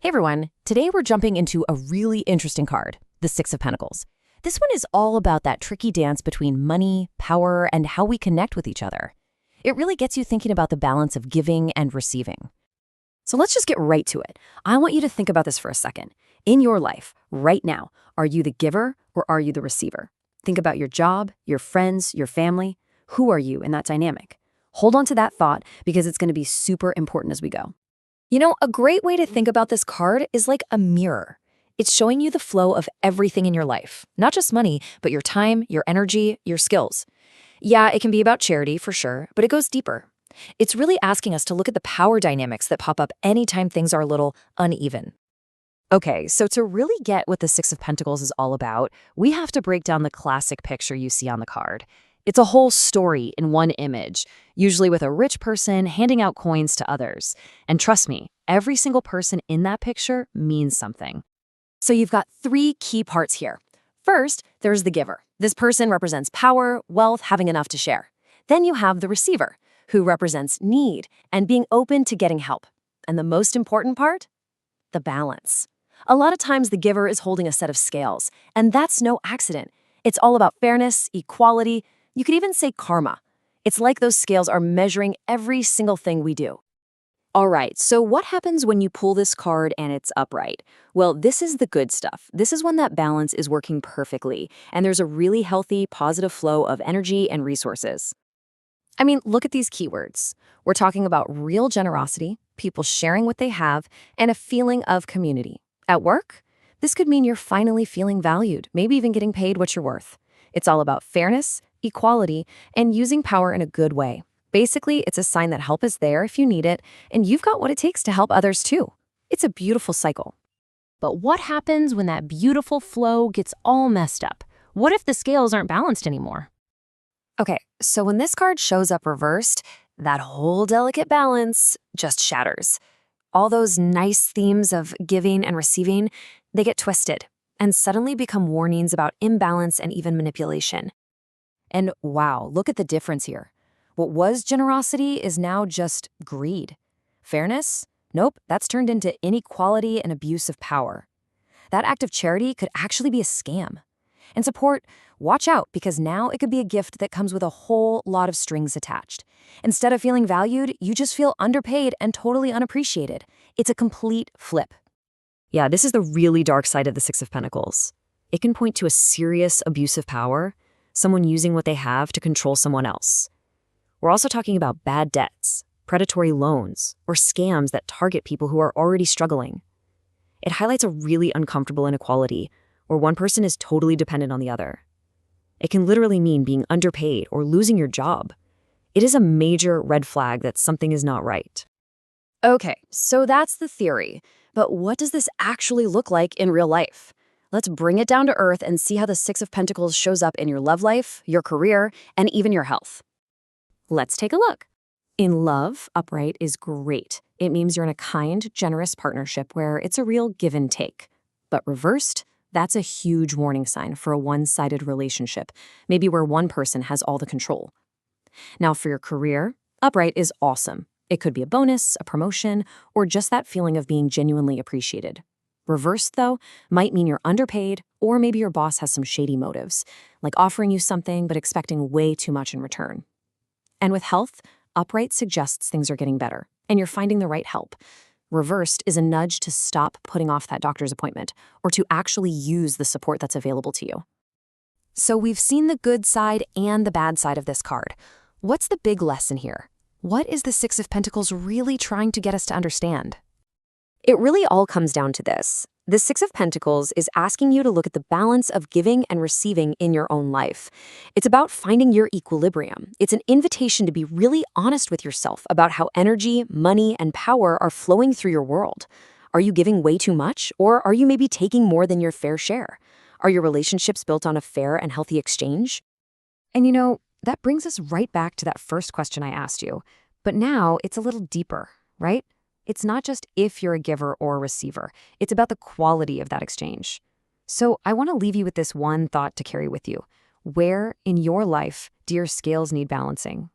Hey everyone, today we're jumping into a really interesting card, the Six of Pentacles. This one is all about that tricky dance between money, power, and how we connect with each other. It really gets you thinking about the balance of giving and receiving. So let's just get right to it. I want you to think about this for a second. In your life, right now, are you the giver or are you the receiver? Think about your job, your friends, your family. Who are you in that dynamic? Hold on to that thought because it's going to be super important as we go. You know, a great way to think about this card is like a mirror. It's showing you the flow of everything in your life, not just money, but your time, your energy, your skills. Yeah, it can be about charity for sure, but it goes deeper. It's really asking us to look at the power dynamics that pop up anytime things are a little uneven. Okay, so to really get what the Six of Pentacles is all about, we have to break down the classic picture you see on the card. It's a whole story in one image, usually with a rich person handing out coins to others. And trust me, every single person in that picture means something. So you've got three key parts here. First, there's the giver. This person represents power, wealth, having enough to share. Then you have the receiver, who represents need and being open to getting help. And the most important part? The balance. A lot of times the giver is holding a set of scales, and that's no accident. It's all about fairness, equality, you could even say karma. It's like those scales are measuring every single thing we do. All right, so what happens when you pull this card and it's upright? Well, this is the good stuff. This is when that balance is working perfectly, and there's a really healthy, positive flow of energy and resources. I mean, look at these keywords. We're talking about real generosity, people sharing what they have, and a feeling of community. At work, this could mean you're finally feeling valued, maybe even getting paid what you're worth. It's all about fairness, equality, and using power in a good way. Basically, it's a sign that help is there if you need it, and you've got what it takes to help others too. It's a beautiful cycle. But what happens when that beautiful flow gets all messed up? What if the scales aren't balanced anymore? Okay, so when this card shows up reversed, that whole delicate balance just shatters. All those nice themes of giving and receiving, they get twisted and suddenly become warnings about imbalance and even manipulation. And wow, look at the difference here. What was generosity is now just greed. Fairness? Nope, that's turned into inequality and abuse of power. That act of charity could actually be a scam. And support, watch out, because now it could be a gift that comes with a whole lot of strings attached. Instead of feeling valued, you just feel underpaid and totally unappreciated. It's a complete flip. Yeah, this is the really dark side of the Six of Pentacles. It can point to a serious abuse of power, someone using what they have to control someone else. We're also talking about bad debts, predatory loans, or scams that target people who are already struggling. It highlights a really uncomfortable inequality where one person is totally dependent on the other. It can literally mean being underpaid or losing your job. It is a major red flag that something is not right. Okay, so that's the theory. But what does this actually look like in real life? Let's bring it down to earth and see how the Six of Pentacles shows up in your love life, your career, and even your health. Let's take a look. In love, upright is great. It means you're in a kind, generous partnership where it's a real give and take. But reversed, that's a huge warning sign for a one-sided relationship, maybe where one person has all the control. Now for your career, upright is awesome. It could be a bonus, a promotion, or just that feeling of being genuinely appreciated. Reversed, though, might mean you're underpaid, or maybe your boss has some shady motives, like offering you something but expecting way too much in return. And with health, upright suggests things are getting better, and you're finding the right help. Reversed is a nudge to stop putting off that doctor's appointment, or to actually use the support that's available to you. So we've seen the good side and the bad side of this card. What's the big lesson here? What is the Six of Pentacles really trying to get us to understand? It really all comes down to this. The Six of Pentacles is asking you to look at the balance of giving and receiving in your own life. It's about finding your equilibrium. It's an invitation to be really honest with yourself about how energy, money, and power are flowing through your world. Are you giving way too much, or are you maybe taking more than your fair share? Are your relationships built on a fair and healthy exchange? And you know, that brings us right back to that first question I asked you. But now it's a little deeper, right? It's not just if you're a giver or a receiver. It's about the quality of that exchange. So I want to leave you with this one thought to carry with you. Where in your life do your scales need balancing?